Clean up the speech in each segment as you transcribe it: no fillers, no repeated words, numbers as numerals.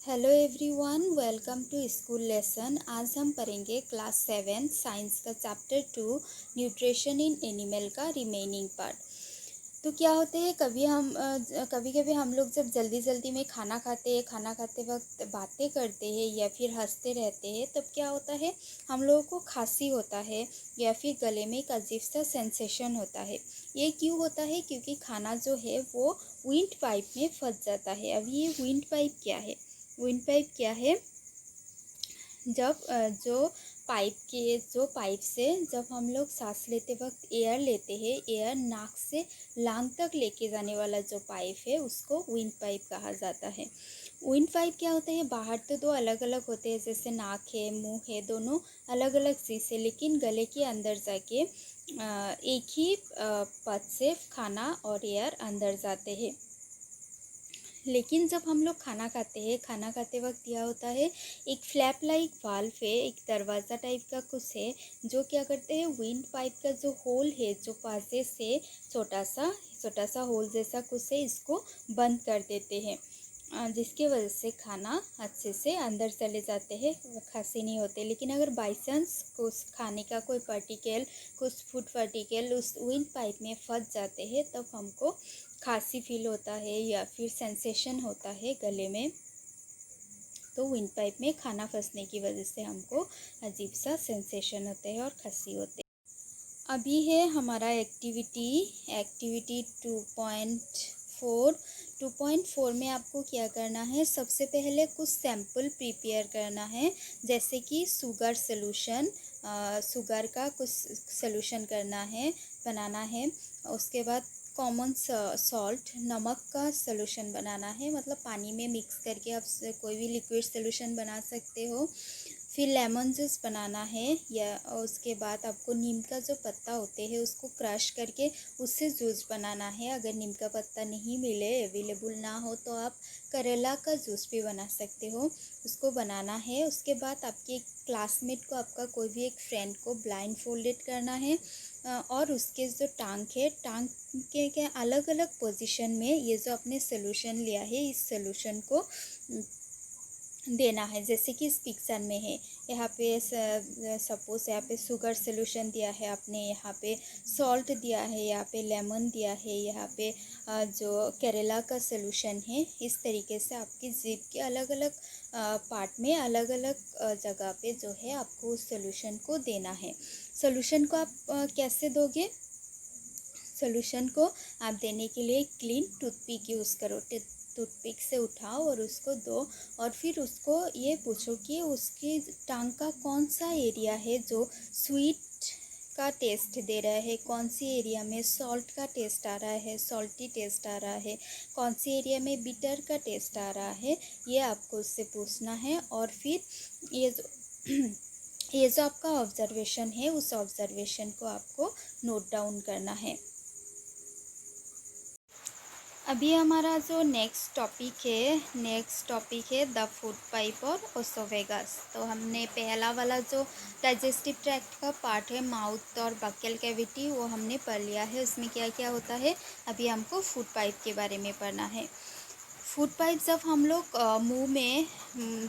Hello everyone, welcome to school lesson. आज हम पढ़ेंगे क्लास 7 साइंस का चैप्टर 2 न्यूट्रिशन इन एनिमल का रिमेनिंग पार्ट। तो क्या होते हैं, कभी कभी हम लोग जब जल्दी जल्दी में खाना खाते वक्त बातें करते हैं या फिर हंसते रहते हैं, तब क्या होता है, हम लोगों को खांसी होता है या फिर गले में एक अजीब सा सेंसेशन होता है। ये क्यों होता है? क्योंकि खाना जो है वो विंड पाइप में फंस जाता है। अभी ये विंड पाइप क्या है? विंड पाइप क्या है? जब जो पाइप से जब हम लोग सांस लेते वक्त एयर लेते हैं, एयर नाक से लांग तक लेके जाने वाला जो पाइप है उसको विंड पाइप कहा जाता है। विंड पाइप क्या होता है? बाहर तो दो अलग अलग होते हैं, जैसे नाक है, मुंह है, दोनों अलग अलग चीज़ है, लेकिन गले के अंदर जाके एक ही पथ से खाना और एयर अंदर जाते हैं। लेकिन जब हम लोग खाना खाते हैं, खाना खाते वक्त क्या होता है, एक फ्लैप लाइक वाल्व है, एक दरवाज़ा टाइप का कुछ है, जो क्या करते हैं, विंड पाइप का जो होल है, जो पासे से छोटा सा होल जैसा कुछ है, इसको बंद कर देते हैं, जिसके वजह से खाना अच्छे से अंदर चले जाते हैं, खांसी नहीं होते। लेकिन अगर बाई चांस कुछ खाने का कोई पार्टिकल, कुछ फूड पार्टिकल उस विंड पाइप में फंस जाते हैं, तब हमको खांसी फील होता है या फिर सेंसेशन होता है गले में। तो विंड पाइप में खाना फंसने की वजह से हमको अजीब सा सेंसेशन होते हैं और खांसी होते हैं। अभी है हमारा एक्टिविटी 2.4 में आपको क्या करना है, सबसे पहले कुछ सैंपल प्रिपेयर करना है, जैसे कि शुगर का कुछ सोल्यूशन बनाना है। उसके बाद कॉमन सॉल्ट, नमक का सोल्यूशन बनाना है, मतलब पानी में मिक्स करके आप कोई भी लिक्विड सोल्यूशन बना सकते हो। फिर लेमन जूस बनाना है, या उसके बाद आपको नीम का जो पत्ता होते हैं उसको क्रश करके उससे जूस बनाना है। अगर नीम का पत्ता नहीं मिले, अवेलेबल ना हो, तो आप करेला का जूस भी बना सकते हो, उसको बनाना है। उसके बाद आपके एक क्लासमेट को, आपका कोई भी एक फ्रेंड को ब्लाइंड फोल्डेड करना है, और उसके जो टांग के अलग अलग पोजीशन में ये जो आपने सोल्यूशन लिया है, इस सोल्यूशन को देना है, जैसे कि इस पिक्चर में है। यहाँ पे सपोज यहाँ पे शुगर सोल्यूशन दिया है आपने, यहाँ पे सॉल्ट दिया है, यहाँ पे लेमन दिया है, यहाँ पे जो केरला का सोल्यूशन है। इस तरीके से आपकी जीभ के अलग अलग पार्ट में, अलग अलग जगह पे जो है आपको उस सोल्यूशन को देना है। सोल्यूशन को आप कैसे दोगे? सोल्यूशन को आप देने के लिए क्लीन टूथपिक यूज़ करो। टूथपिक से उठाओ और उसको दो, और फिर उसको ये पूछो कि उसकी टांग का कौन सा एरिया है जो स्वीट का टेस्ट दे रहा है, कौन सी एरिया में सॉल्ट का टेस्ट आ रहा है, सॉल्टी टेस्ट आ रहा है, कौन सी एरिया में बिटर का टेस्ट आ रहा है, ये आपको उससे पूछना है। और फिर ये जो आपका ऑब्जर्वेशन है, उस ऑब्जर्वेशन को आपको नोट डाउन करना है। अभी हमारा जो नेक्स्ट टॉपिक है द फूड पाइप और ओसोवेगस। तो हमने पहला वाला जो डाइजेस्टिव ट्रैक्ट का पार्ट है, माउथ और बक्कल कैविटी, वो हमने पढ़ लिया है। उसमें क्या क्या होता है, अभी हमको फूड पाइप के बारे में पढ़ना है। फूड पाइप, जब हम लोग मुंह में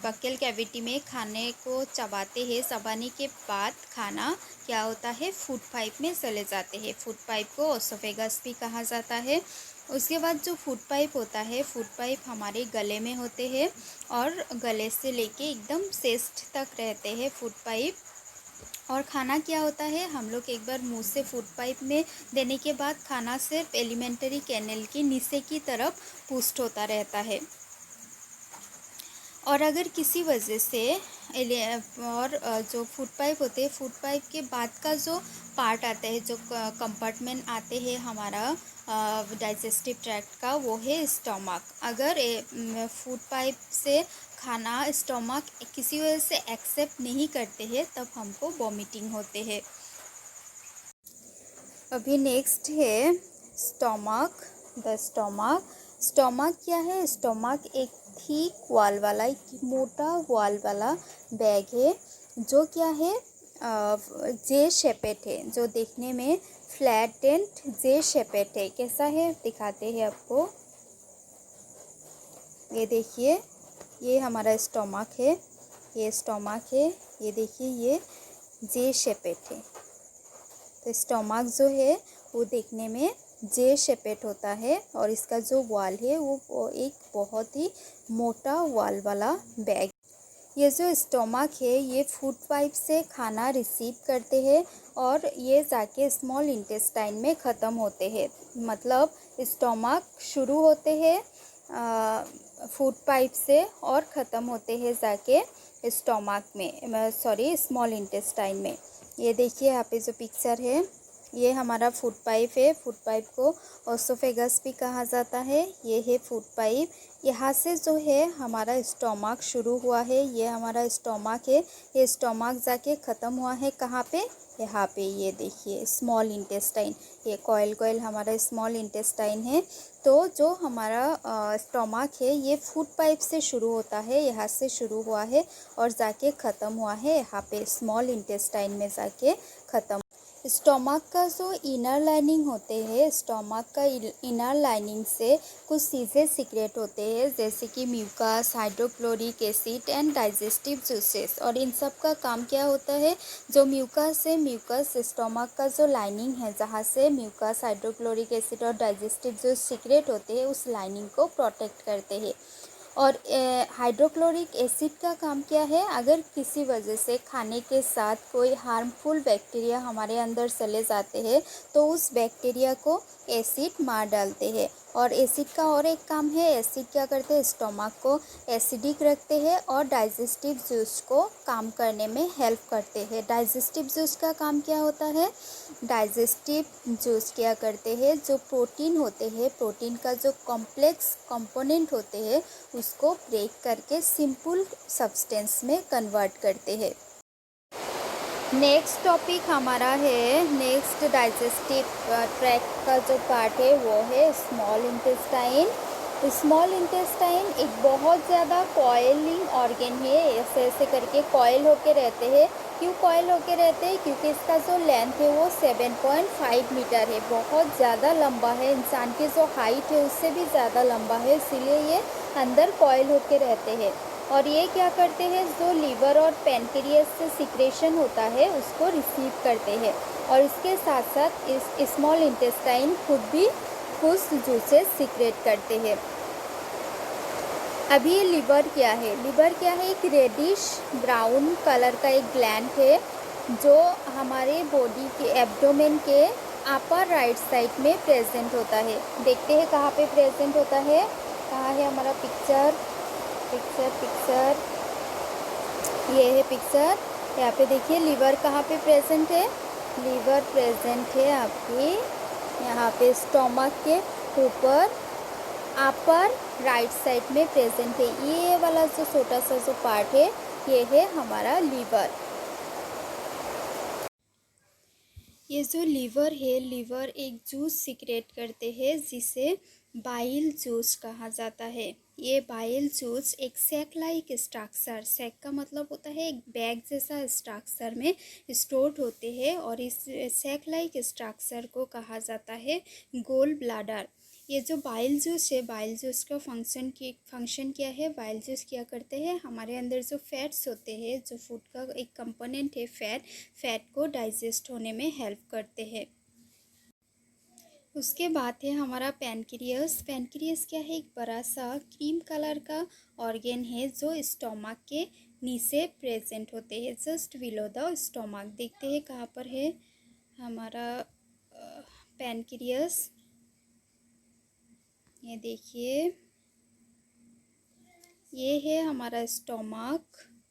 बक्कल कैविटी में खाने को चबाने के बाद खाना क्या होता है, फूड पाइप में चले जाते हैं। फूड पाइप को ओसोफेगस भी कहा जाता है। उसके बाद जो फूड पाइप होता है, फूड पाइप हमारे गले में होते हैं, और गले से लेके एकदम चेस्ट तक रहते हैं फूड पाइप। और खाना क्या होता है, हम लोग एक बार मुंह से फूड पाइप में देने के बाद खाना सिर्फ एलिमेंट्री कैनल के नीचे की तरफ पुस्ट होता रहता है। और अगर किसी वजह से जो फूड पाइप होते हैं, फूड पाइप के बाद का जो पार्ट आता है, जो कंपार्टमेंट आते हैं हमारा डाइजेस्टिव ट्रैक्ट का, वो है स्टमक। अगर फूड पाइप से खाना स्टमक किसी वजह से एक्सेप्ट नहीं करते हैं, तब हमको वॉमिटिंग होते हैं। अभी नेक्स्ट है स्टमक। स्टमक क्या है? स्टमक एक थिक वॉल वाला, एक मोटा वॉल वाला बैग है, जो क्या है, जे शेपेट है, जो देखने में फ्लैट एंड जे शेपेट है। कैसा है दिखाते हैं आपको, ये देखिए, ये हमारा स्टोमक है, ये स्टोमक है, ये देखिए ये जे शेपेट है। तो स्टोमक जो है वो देखने में जे शेपेट होता है और इसका जो वॉल है वो एक बहुत ही मोटा वॉल वाला बैग। ये जो स्टोमक है ये फूड पाइप से खाना रिसीव करते हैं और ये जाके स्मॉल इंटेस्टाइन में ख़त्म होते हैं। मतलब स्टोमक शुरू होते हैं फूड पाइप से और ख़त्म होते हैं जाके स्टोमक में, सॉरी स्मॉल इंटेस्टाइन में। ये देखिए यहाँ पे जो पिक्चर है ये हमारा फूड पाइप है। फूड पाइप को ओसोफेगस भी कहा जाता है। ये है फूड पाइप। यहाँ से जो है हमारा स्टोमक शुरू हुआ है, ये हमारा स्टोमक है। ये स्टोमक जाके ख़त्म हुआ है कहाँ पे, यहाँ पे। ये देखिए स्मॉल इंटेस्टाइन, ये कॉइल हमारा स्मॉल इंटेस्टाइन है। तो जो हमारा स्टोमक है ये फूड पाइप से शुरू होता है, यहाँ से शुरू हुआ है और जाके ख़त्म हुआ है यहाँ पे स्मॉल इंटेस्टाइन में जाके ख़त्म। स्टोमक का जो इनर लाइनिंग होते हैं, स्टोमक का इनर लाइनिंग से कुछ चीज़ें सीक्रेट होते हैं जैसे कि mucus, hydrochloric acid and digestive juices. और इन सब का काम क्या होता है, जो म्यूकस है, म्यूकस स्टोमक का जो लाइनिंग है जहाँ से म्यूकस, हाइड्रोक्लोरिक एसिड और डाइजेस्टिव जूस सीक्रेट होते हैं उस लाइनिंग को प्रोटेक्ट करते हैं। और हाइड्रोक्लोरिक एसिड का काम क्या है, अगर किसी वजह से खाने के साथ कोई हार्मफुल बैक्टीरिया हमारे अंदर चले जाते हैं तो उस बैक्टीरिया को एसिड मार डालते हैं। और एसिड का और एक काम है, एसिड क्या करते हैं, स्टोमक को एसिडिक रखते हैं और डाइजेस्टिव जूस को काम करने में हेल्प करते हैं। डाइजेस्टिव जूस का काम क्या होता है, डाइजेस्टिव जूस क्या करते हैं, जो प्रोटीन होते हैं, प्रोटीन का जो कॉम्प्लेक्स कंपोनेंट होते हैं उसको ब्रेक करके सिंपल सब्सटेंस में कन्वर्ट करते हैं। नेक्स्ट टॉपिक हमारा है, नेक्स्ट डाइजेस्टिव ट्रैक्ट का जो पार्ट है वो है स्मॉल इंटेस्टाइन। स्मॉल इंटेस्टाइन एक बहुत ज़्यादा कॉइलिंग ऑर्गन है, ऐसे ऐसे करके कॉइल होके रहते हैं। क्यों कॉइल होके रहते हैं, क्योंकि इसका जो लेंथ है वो 7.5 मीटर है, बहुत ज़्यादा लंबा है, इंसान की जो हाइट है उससे भी ज़्यादा लंबा है, इसीलिए ये अंदर कॉइल होके रहते हैं। और ये क्या करते हैं, जो लीवर और पैनक्रियास से सिक्रेशन होता है उसको रिसीव करते हैं और इसके साथ साथ इस स्मॉल इंटेस्टाइन खुद भी कुछ जूसेस सीक्रेट करते हैं। अभी ये लिवर क्या है, लिवर क्या है, एक रेडिश ब्राउन कलर का एक ग्लैंड है जो हमारे बॉडी के एब्डोमेन के अपर राइट साइड में प्रेजेंट होता है। देखते हैं कहाँ पे प्रेजेंट होता है, कहाँ है हमारा पिक्चर, ये है पिक्चर। यहाँ पे देखिए लिवर कहाँ पे प्रेजेंट है, लिवर प्रेजेंट है आपके यहाँ पे स्टोमक के ऊपर अपर राइट साइड में प्रेजेंट है। ये वाला जो छोटा सा जो पार्ट है ये है हमारा लीवर। ये जो लीवर है, लीवर एक जूस सीक्रेट करते हैं जिसे बाइल जूस कहा जाता है। ये बाइल जूस एक सैक लाइक स्ट्रक्चर, सैक का मतलब होता है एक बैग जैसा स्ट्रक्चर में स्टोर्ड होते हैं और इस सैक लाइक स्ट्रक्चर को कहा जाता है गोल ब्लाडर। ये जो बाइल जूस है, बाइल जूस का फंक्शन क्या है, बाइल जूस क्या करते हैं, हमारे अंदर जो फैट्स होते हैं, जो फूड का एक कंपोनेंट है फैट को डाइजेस्ट होने में हेल्प करते हैं। उसके बाद है हमारा पैनक्रियास। पैनक्रियास क्या है, एक बड़ा सा क्रीम कलर का ऑर्गन है जो स्टोमक के नीचे प्रेजेंट होते हैं, जस्ट बिलो द स्टोमक। देखते हैं कहाँ पर है हमारा पैनक्रियास। ये देखिए ये है हमारा स्टोमक,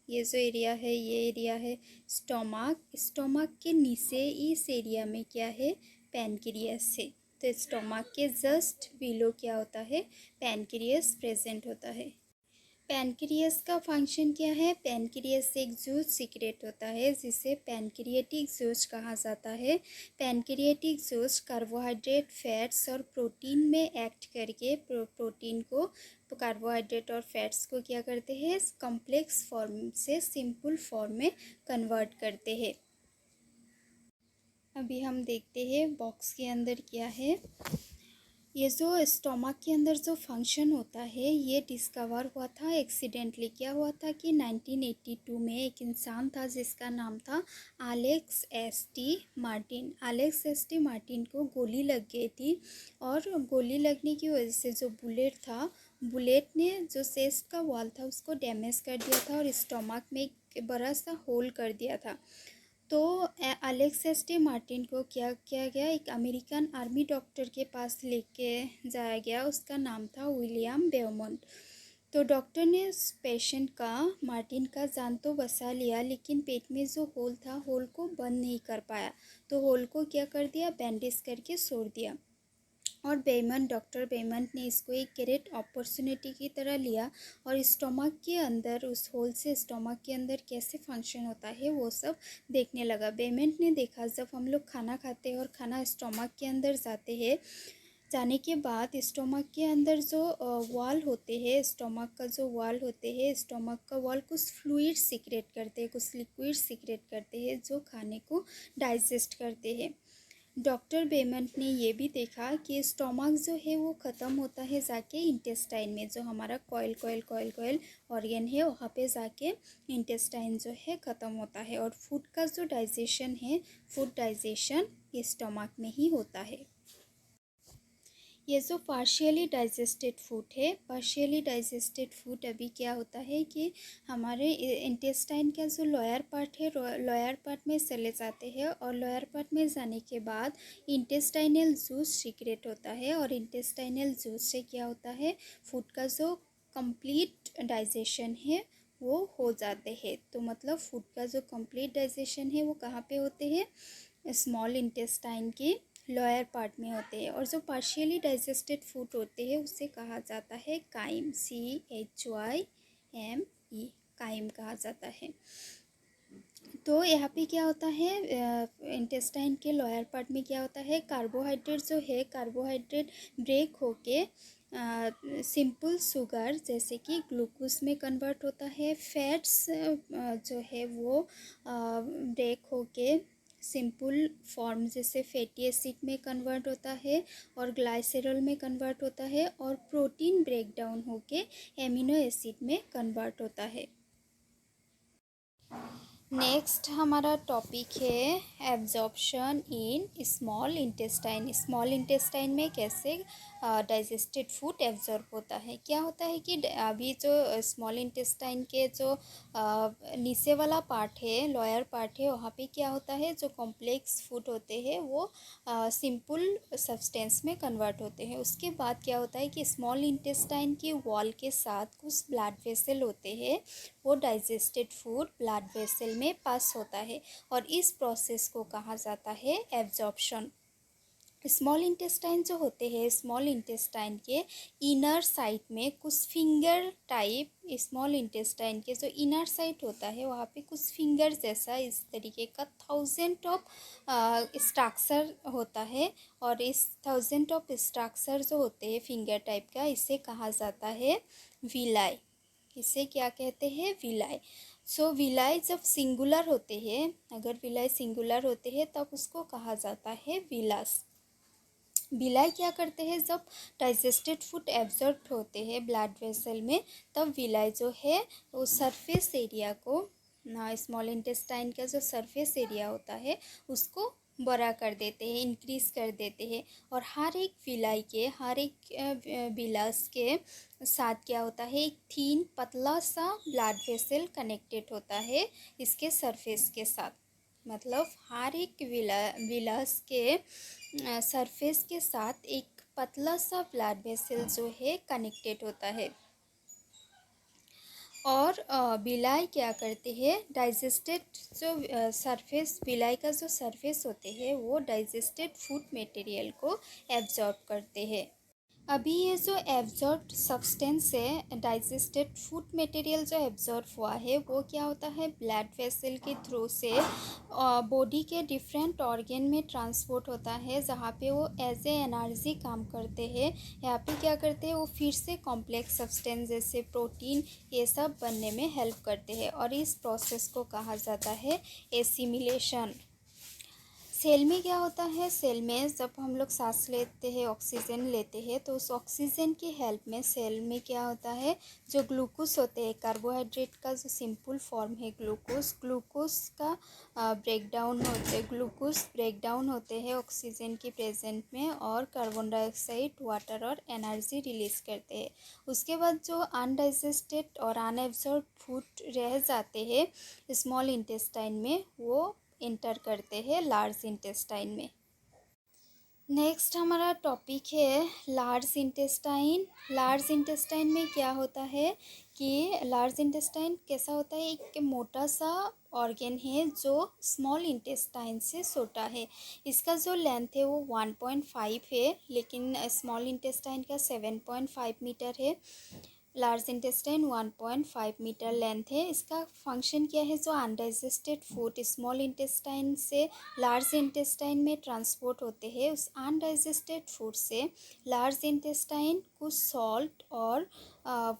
ये जो एरिया है ये एरिया है स्टोमक। स्टोमक के नीचे इस एरिया में क्या है, पैनक्रियास है। तो स्टोमक के जस्ट बिलो क्या होता है, पैनक्रियास प्रेजेंट होता है। पैनक्रियास का फंक्शन क्या है, पैनक्रियास से एक जूस सीक्रेट होता है जिसे पैनक्रियाटिक जूस कहा जाता है। पैनक्रियाटिक जूस कार्बोहाइड्रेट, फैट्स और प्रोटीन में एक्ट करके प्रोटीन को, कार्बोहाइड्रेट और फैट्स को क्या करते हैं, कॉम्प्लेक्स फॉर्म से सिंपल फॉर्म में कन्वर्ट करते हैं। अभी हम देखते हैं बॉक्स के अंदर क्या है। ये जो स्टोमक के अंदर जो फंक्शन होता है ये डिस्कवर हुआ था एक्सीडेंटली। क्या हुआ था कि 1982 में एक इंसान था जिसका नाम था Alex S T Martin. Alex S T Martin को गोली लग गई थी और गोली लगने की वजह से जो बुलेट था, बुलेट ने जो चेस्ट का वॉल था उसको डैमेज कर दिया था और स्टोमक में एक बड़ा सा होल कर दिया था। तो एलेक्स एस टी मार्टिन को क्या किया गया, एक अमेरिकन आर्मी डॉक्टर के पास लेके जाया गया। उसका नाम था विलियम बेवमोंट। तो डॉक्टर ने उस पेशेंट का, मार्टिन का जान तो बचा लिया, लेकिन पेट में जो होल था होल को बंद नहीं कर पाया। तो होल को क्या कर दिया, बैंडेज करके छोड़ दिया। और डॉक्टर बेमन ने इसको एक ग्रेट अपॉर्चुनिटी की तरह लिया और स्टोमक के अंदर, उस होल से स्टोमक के अंदर कैसे फंक्शन होता है वो सब देखने लगा। बेमन ने देखा जब हम लोग खाना खाते हैं और खाना स्टोमक के अंदर जाते हैं, जाने के बाद स्टोमक के अंदर जो वॉल होते हैं, स्टोमक का जो वॉल होते हैं, स्टोमक का वॉल कुछ फ्लूइड सीक्रेट करते हैं, कुछ लिक्विड सीक्रेट करते हैं जो खाने को डाइजेस्ट करते हैं। डॉक्टर बेमंट ने ये भी देखा कि स्टोमक जो है वो ख़त्म होता है जाके इंटेस्टाइन में, जो हमारा कॉयल ऑर्गन है वहाँ पे जाके इंटेस्टाइन जो है ख़त्म होता है। और फूड का जो डाइजेशन है, फूड डाइजेशन स्टोमक में ही होता है। ये जो पार्शियली डाइजेस्टेड फूड है, पार्शियली डाइजेस्टेड फूड अभी क्या होता है कि हमारे इंटेस्टाइन का जो लोअर पार्ट है, लोअर पार्ट में चले जाते हैं और लोअर पार्ट में जाने के बाद इंटेस्टाइनल जूस सीक्रेट होता है और इंटेस्टाइनल जूस से क्या होता है, फूड का जो कंप्लीट डाइजेशन है वो हो जाते हैं। तो मतलब फूड का जो कंप्लीट डाइजेशन है वो कहाँ पे होते हैं, स्मॉल इंटेस्टाइन के लोअर पार्ट में होते हैं। और जो पार्शियली डाइजेस्टेड फूड होते हैं उसे कहा जाता है काइम, CHYME, काइम कहा जाता है। तो यहाँ पे क्या होता है, इंटेस्टाइन के लोअर पार्ट में क्या होता है, कार्बोहाइड्रेट जो है, कार्बोहाइड्रेट ब्रेक होके सिंपल शुगर जैसे कि ग्लूकोज में कन्वर्ट होता है। फैट्स जो है वो ब्रेक होके सिंपल फॉर्म जैसे फैटी एसिड में कन्वर्ट होता है और ग्लाइसेरॉल में कन्वर्ट होता है। और प्रोटीन ब्रेक डाउन होके एमिनो एसिड में कन्वर्ट होता है। नेक्स्ट हमारा टॉपिक है absorption in small intestine. Small intestine में कैसे डाइजेस्टेड फूड एब्जॉर्ब होता है। क्या होता है कि अभी जो स्मॉल इंटेस्टाइन के जो नीचे वाला पार्ट है, लोअर पार्ट है, वहाँ पे क्या होता है, जो कॉम्प्लेक्स फूड होते हैं वो सिंपल सब्सटेंस में कन्वर्ट होते हैं। उसके बाद क्या होता है कि स्मॉल इंटेस्टाइन की वॉल के साथ कुछ ब्लड वेसल होते हैं, वो डाइजेस्टेड फूड ब्लड वेसल में पास होता है और इस प्रोसेस को कहा जाता है एब्जॉर्प्शन। स्मॉल इंटेस्टाइन जो होते हैं, स्मॉल इंटेस्टाइन के इनर साइड में कुछ फिंगर टाइप, स्मॉल इंटेस्टाइन के जो इनर साइड होता है वहाँ पे कुछ फिंगर जैसा इस तरीके का 1000 ऑफ स्ट्रक्चर होता है। और इस 1000 ऑफ स्ट्रक्चर जो होते हैं फिंगर टाइप का, इसे कहा जाता है विलाई। इसे क्या कहते हैं, विलाई। सो विलाई जब सिंगुलर होते हैं, अगर विलाई सिंगुलर होते हैं तब उसको कहा जाता है विलास। विलाई क्या करते हैं, जब डाइजेस्टेड फूड एब्जॉर्ब होते हैं ब्लड वेसल में, तब विलाई जो है वो सरफेस एरिया को, स्मॉल इंटेस्टाइन का जो सरफेस एरिया होता है उसको बड़ा कर देते हैं, इंक्रीज कर देते हैं। और हर एक विलाई के, हर एक विलास के साथ क्या होता है, एक थीन पतला सा ब्लड वेसल कनेक्टेड होता है इसके सरफेस के साथ। मतलब हर एक विलास के सरफेस के साथ एक पतला सा ब्लड वेसल जो है कनेक्टेड होता है। और विलाई क्या करते हैं, डाइजेस्टेड जो सरफेस, विलाई का जो सरफेस होते हैं वो डाइजेस्टेड फूड मटेरियल को एब्जॉर्ब करते हैं। अभी ये जो एब्जॉर्ब सब्सटेंस है, डाइजेस्टेड फूड मटेरियल जो एब्जॉर्ब हुआ है वो क्या होता है, ब्लड वेसल के थ्रू से बॉडी के डिफरेंट ऑर्गन में ट्रांसपोर्ट होता है, जहाँ पे वो एज ए एनर्जी काम करते हैं। यहाँ पे क्या करते हैं, वो फिर से कॉम्प्लेक्स सब्सटेंस जैसे प्रोटीन ये सब बनने में हेल्प करते हैं और इस प्रोसेस को कहा जाता है एसिमिलेशन। सेल में क्या होता है, सेल में जब हम लोग सांस लेते हैं, ऑक्सीजन लेते हैं, तो उस ऑक्सीजन की हेल्प में सेल में क्या होता है, जो ग्लूकोज होते हैं, कार्बोहाइड्रेट का जो सिंपल फॉर्म है ग्लूकोज का ग्लूकोज ब्रेकडाउन होते हैं ऑक्सीजन की प्रेजेंट में, और कार्बन डाइऑक्साइड, वाटर और एनर्जी रिलीज करते हैं। उसके बाद जो अनडाइजेस्टेड और अनएब्जॉर्ब फूड रह जाते हैं स्मॉल इंटेस्टाइन में, वो इंटर करते हैं लार्ज इंटेस्टाइन में। नेक्स्ट हमारा टॉपिक है लार्ज इंटेस्टाइन। लार्ज इंटेस्टाइन में क्या होता है कि लार्ज इंटेस्टाइन कैसा होता है, एक मोटा सा ऑर्गन है जो स्मॉल इंटेस्टाइन से छोटा है। इसका जो लेंथ है वो 1.5 है, लेकिन स्मॉल इंटेस्टाइन का 7.5 मीटर है। लार्ज इंटेस्टाइन 1.5 मीटर लेंथ है। इसका फंक्शन क्या है, जो अनडाइजेस्टेड फूड स्मॉल इंटेस्टाइन से लार्ज इंटेस्टाइन में ट्रांसपोर्ट होते हैं, उस अनडाइजेस्टेड फूड से लार्ज इंटेस्टाइन कुछ सॉल्ट और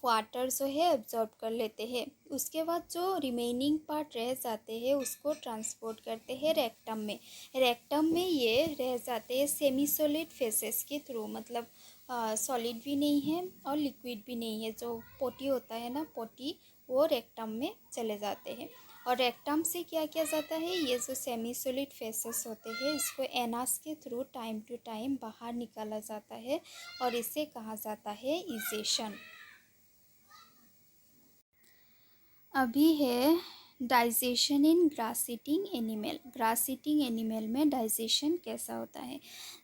वाटर जो है एब्जॉर्ब कर लेते हैं। उसके बाद जो रिमेनिंग पार्ट रह जाते हैं उसको ट्रांसपोर्ट करते हैं रेक्टम में। रेक्टम में ये रह जाते हैं सेमी सॉलिड फेसेस के थ्रू, मतलब सॉलिड भी नहीं है और लिक्विड भी नहीं है। जो पोटी होता है ना, पोटी, वो रेक्टम में चले जाते हैं। और रेक्टम से क्या किया जाता है, ये जो सेमी सॉलिड फेसेस होते हैं इसको एनास के थ्रू टाइम टू टाइम बाहर निकाला जाता है, और इसे कहा जाता है इजेशन। अभी है डाइजेशन इन grass eating animal. Grass eating animal में डाइजेशन कैसा होता है,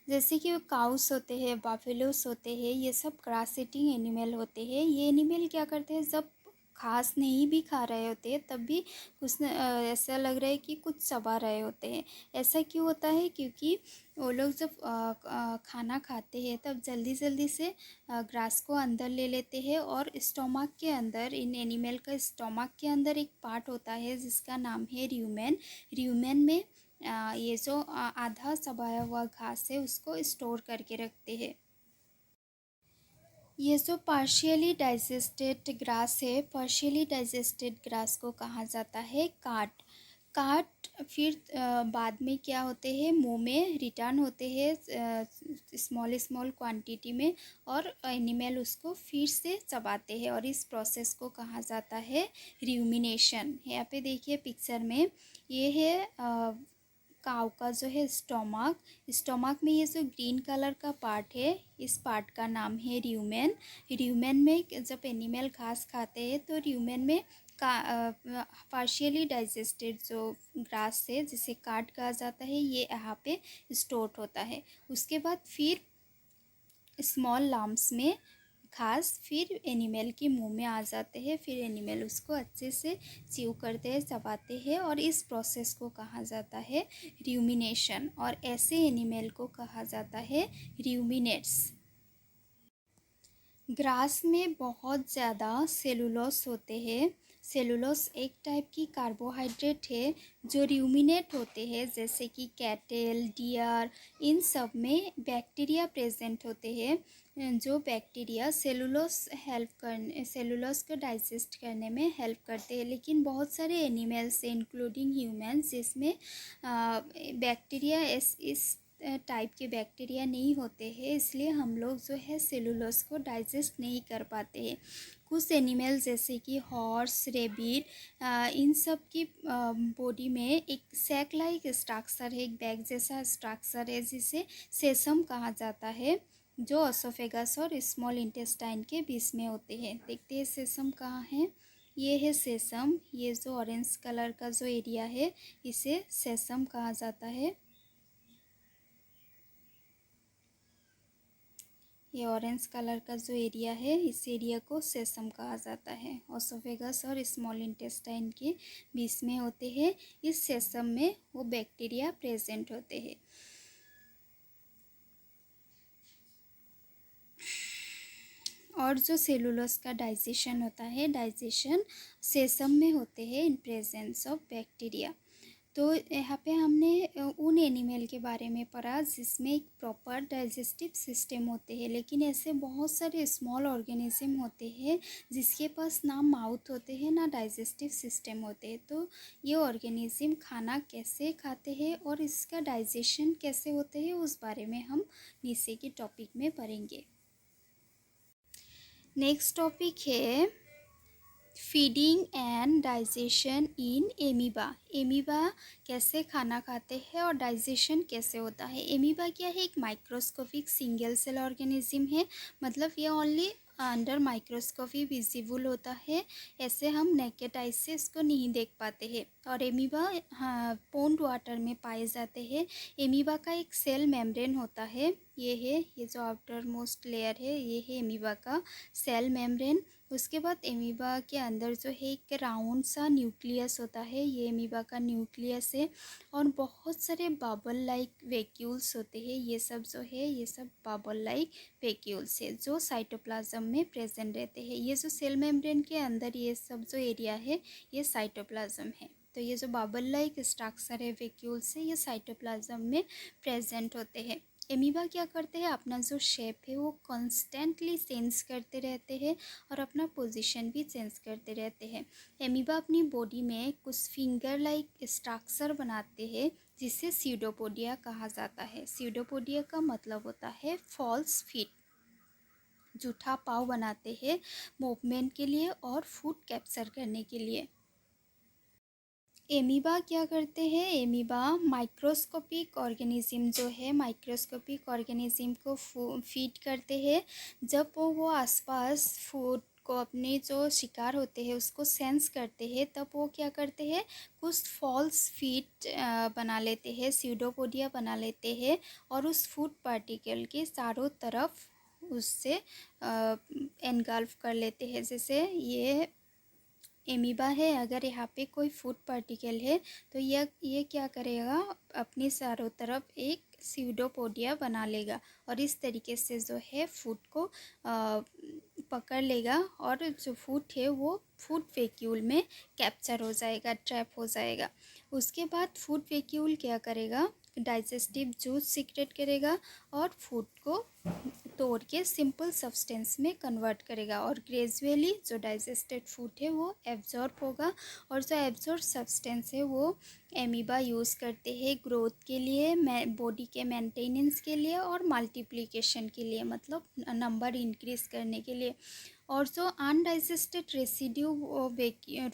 जैसे कि काउस होते हैं, बाफेलोस होते हैं, ये सब ग्रास ईटिंग एनिमल होते हैं। ये एनिमल क्या करते हैं, जब घास नहीं भी खा रहे होते हैं तब भी कुछ ऐसा लग रहा है कि कुछ चबा रहे होते हैं। ऐसा क्यों होता है, क्योंकि वो लोग जब खाना खाते हैं तब जल्दी जल्दी से ग्रास को अंदर ले लेते हैं, और स्टोमक के अंदर, इन एनिमल का स्टोमक के अंदर एक पार्ट होता है जिसका नाम है र्यूमेन। र्यूमेन में ये जो आधा चबाया हुआ घास है उसको स्टोर करके रखते हैं। ये जो पार्शियली डाइजेस्टेड ग्रास है, पार्शियली डाइजेस्टेड ग्रास को कहा जाता है काट। काट फिर बाद में क्या होते हैं, मुंह में रिटर्न होते हैं स्मॉल स्मॉल क्वांटिटी में, और एनिमल उसको फिर से चबाते हैं, और इस प्रोसेस को कहा जाता है र्यूमिनेशन। यहाँ पे देखिए पिक्चर में, ये है काऊ का जो है स्टोमक। स्टोमक में ये जो ग्रीन कलर का पार्ट है, इस पार्ट का नाम है र्यूमेन। र्यूमेन में जब एनिमल घास खाते हैं तो र्यूमेन में पार्शियली डाइजेस्टेड जो ग्रास है जिसे काट कहा जाता है, ये यहाँ पे स्टोर होता है। उसके बाद फिर स्मॉल लम्प्स में घास फिर एनिमल के मुंह में आ जाते हैं, फिर एनिमल उसको अच्छे से च्यू करते हैं, चबाते हैं, और इस प्रोसेस को कहा जाता है र्यूमिनेशन, और ऐसे एनिमल को कहा जाता है र्यूमिनेट्स। ग्रास में बहुत ज़्यादा सेलुलोस होते हैं। सेलुलोस एक टाइप की कार्बोहाइड्रेट है जो र्यूमिनेट होते हैं, जैसे कि कैटल, डियर, इन सब में बैक्टीरिया प्रेजेंट होते हैं। जो बैक्टीरिया सेलुलोस को डाइजेस्ट करने में हेल्प करते हैं। लेकिन बहुत सारे एनिमल्स इंक्लूडिंग ह्यूमंस जिसमें बैक्टीरिया इस टाइप के बैक्टीरिया नहीं होते हैं, इसलिए हम लोग जो है सेलुलोस को डाइजेस्ट नहीं कर पाते हैं। कुछ एनिमल जैसे कि हॉर्स, रेबिट, इन सब की बॉडी में एक सैक लाइक स्ट्रक्चर है, एक बैग जैसा स्ट्रक्चर है जिसे सेसम कहा जाता है, जो ओसोफेगस और स्मॉल इंटेस्टाइन के बीच में होते हैं। देखते हैं सेसम कहाँ है, ये है सेसम। ये जो ऑरेंज कलर का जो एरिया है इसे सेसम कहा जाता है। ये ऑरेंज कलर का जो एरिया है इस एरिया को सेसम कहा जाता है। ओसोफेगस और स्मॉल इंटेस्टाइन के बीच में होते हैं। इस सेसम में वो बैक्टीरिया प्रेजेंट होते हैं। और जो सेलुलोस का डाइजेशन होता है, डाइजेशन सेसम में होते हैं इन प्रेजेंस ऑफ बैक्टीरिया। तो यहाँ पे हमने उन एनिमल के बारे में पढ़ा जिसमें एक प्रॉपर डाइजेस्टिव सिस्टम होते हैं, लेकिन ऐसे बहुत सारे स्मॉल ऑर्गेनिज्म होते हैं जिसके पास ना माउथ होते हैं ना डाइजेस्टिव सिस्टम होते हैं। तो ये ऑर्गेनिज्म खाना कैसे खाते हैं और इसका डाइजेशन कैसे होते हैं उस बारे में हम नीचे के टॉपिक में पढ़ेंगे। नेक्स्ट टॉपिक है feeding and digestion in amoeba. Amoeba कैसे खाना खाते हैं और डाइजेशन कैसे होता है। एमीबा क्या है, एक माइक्रोस्कोपिक सिंगल सेल ऑर्गेनिज्म है, मतलब ये ओनली अंडर माइक्रोस्कोपी विजिबल होता है, ऐसे हम नेकेड आई से इसको नहीं देख पाते हैं। और एमीबा पॉन्ड वाटर में पाए जाते हैं। एमीबा का एक सेल मेम्ब्रेन होता है, ये जो आउटर मोस्ट लेयर है ये है एमीबा का सेल मेम्ब्रेन। उसके बाद एमीबा के अंदर जो है एक राउंड सा न्यूक्लियस होता है, ये एमीबा का न्यूक्लियस है। और बहुत सारे बबल लाइक वैक्यूल्स होते हैं, ये सब जो है ये सब बबल लाइक वैक्यूल्स है जो साइटोप्लाज्म में प्रेजेंट रहते हैं। ये जो सेल मेम्ब्रेन के अंदर ये सब जो एरिया है ये साइटोप्लाज्म है। तो ये जो बबल लाइक स्ट्रक्चर है वैक्यूल्स है ये साइटोप्लाज्म में प्रेजेंट होते हैं। एमीबा क्या करते हैं, अपना जो शेप है वो कॉन्स्टेंटली चेंज करते रहते हैं और अपना पोजीशन भी चेंज करते रहते हैं। एमीबा अपनी बॉडी में कुछ फिंगर लाइक स्ट्रक्चर बनाते हैं जिसे स्यूडोपोडिया कहा जाता है। स्यूडोपोडिया का मतलब होता है फॉल्स फीट, जूठा पाँव बनाते हैं मूवमेंट के लिए और फूड कैप्चर करने के लिए। एमीबा क्या करते हैं, एमीबा माइक्रोस्कोपिक ऑर्गेनिज्म जो है माइक्रोस्कोपिक ऑर्गेनिज्म को फीड करते हैं। जब वो आसपास फूड को अपने जो शिकार होते हैं उसको सेंस करते हैं तब वो क्या करते हैं, कुछ फॉल्स फीड बना लेते हैं, स्यूडोपोडिया बना लेते हैं और उस फूड पार्टिकल के चारों तरफ उससे एनगल्फ कर लेते हैं। जैसे ये एमीबा है, अगर यहाँ पे कोई फूड पार्टिकल है तो ये क्या करेगा, अपने चारों तरफ एक स्यूडोपोडिया बना लेगा और इस तरीके से जो है फूड को पकड़ लेगा और जो फूड है वो फूड वैक्यूल में कैप्चर हो जाएगा, ट्रैप हो जाएगा। उसके बाद फूड वैक्यूल क्या करेगा, डाइजेस्टिव जूस सीक्रेट करेगा और फूड को तोड़ के सिंपल सब्सटेंस में कन्वर्ट करेगा और ग्रेजुअली जो डाइजेस्टेड फूड है वो एब्जॉर्ब होगा। और जो एब्जॉर्ब सब्सटेंस है वो एमीबा यूज़ करते हैं ग्रोथ के लिए, बॉडी के मेंटेनेंस के लिए और मल्टीप्लिकेशन के लिए, मतलब नंबर इंक्रीज़ करने के लिए। और जो अनडाइजेस्टेड रेसिड्यू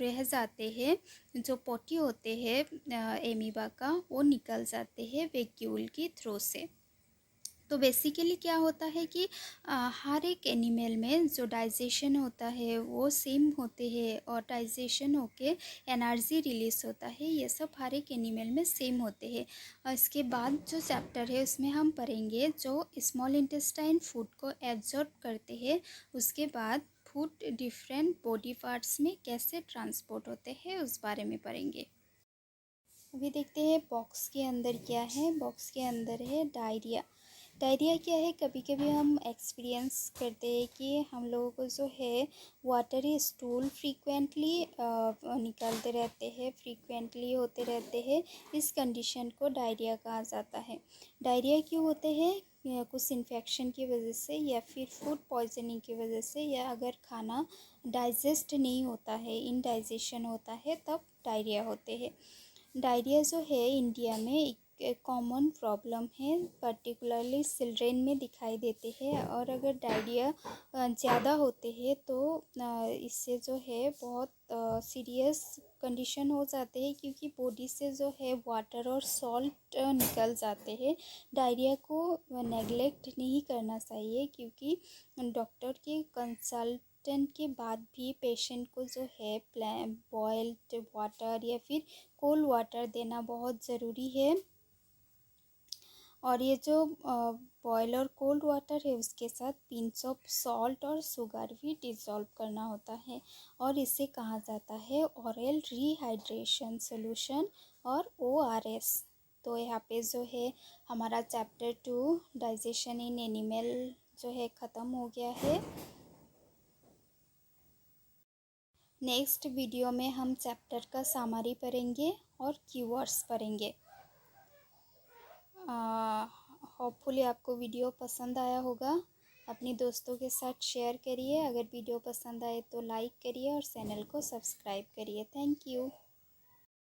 रह जाते हैं, जो पोटी होते हैं एमीबा का, वो निकल जाते हैं वैक्यूल के थ्रू से। तो बेसिकली क्या होता है कि हर एक एनिमल में जो डाइजेशन होता है वो सेम होते हैं और डाइजेशन होके एनर्जी रिलीज होता है, ये सब हर एक एनिमल में सेम होते हैं। इसके बाद जो चैप्टर है उसमें हम पढ़ेंगे जो स्मॉल इंटेस्टाइन फूड को एब्जॉर्ब करते हैं, उसके बाद फूड डिफरेंट बॉडी पार्ट्स में कैसे ट्रांसपोर्ट होते हैं उस बारे में पढ़ेंगे। अभी देखते हैं बॉक्स के अंदर क्या है। बॉक्स के अंदर है डायरिया। डायरिया क्या है, कभी कभी हम एक्सपीरियंस करते हैं कि हम लोगों को जो है वाटरी स्टूल फ्रीक्वेंटली निकलते रहते हैं, फ्रीक्वेंटली होते रहते हैं। इस कंडीशन को डायरिया कहा जाता है। डायरिया क्यों होते हैं, कुछ इन्फेक्शन की वजह से या फिर फूड पॉइजनिंग की वजह से, या अगर खाना डाइजेस्ट नहीं होता है, इनडाइजेशन होता है, तब डायरिया होते हैं। डायरिया जो है इंडिया में एक कॉमन प्रॉब्लम है, पर्टिकुलरली चिल्ड्रेन में दिखाई देते हैं। और अगर डायरिया ज़्यादा होते हैं तो इससे जो है बहुत सीरियस कंडीशन हो जाते हैं, क्योंकि बॉडी से जो है वाटर और सॉल्ट निकल जाते हैं। डायरिया को नेगलेक्ट नहीं करना चाहिए, क्योंकि डॉक्टर की कंसल्ट के बाद भी पेशेंट को जो है बॉइल्ड वाटर या फिर कोल्ड वाटर देना बहुत ज़रूरी है। और ये जो बॉयल और कोल्ड वाटर है उसके साथ पिंच ऑफ सॉल्ट और शुगर भी डिज़ोल्व करना होता है, और इसे कहा जाता है ऑरल रिहाइड्रेशन सॉल्यूशन और ORS। तो यहाँ पे जो है हमारा चैप्टर 2 डाइजेशन इन एनिमल जो है ख़त्म हो गया है। नेक्स्ट वीडियो में हम चैप्टर का समरी पढ़ेंगे और कीवर्ड्स पढ़ेंगे। होपफुली आपको वीडियो पसंद आया होगा। अपनी दोस्तों के साथ शेयर करिए। अगर वीडियो पसंद आए तो लाइक करिए और चैनल को सब्सक्राइब करिए। Thank you.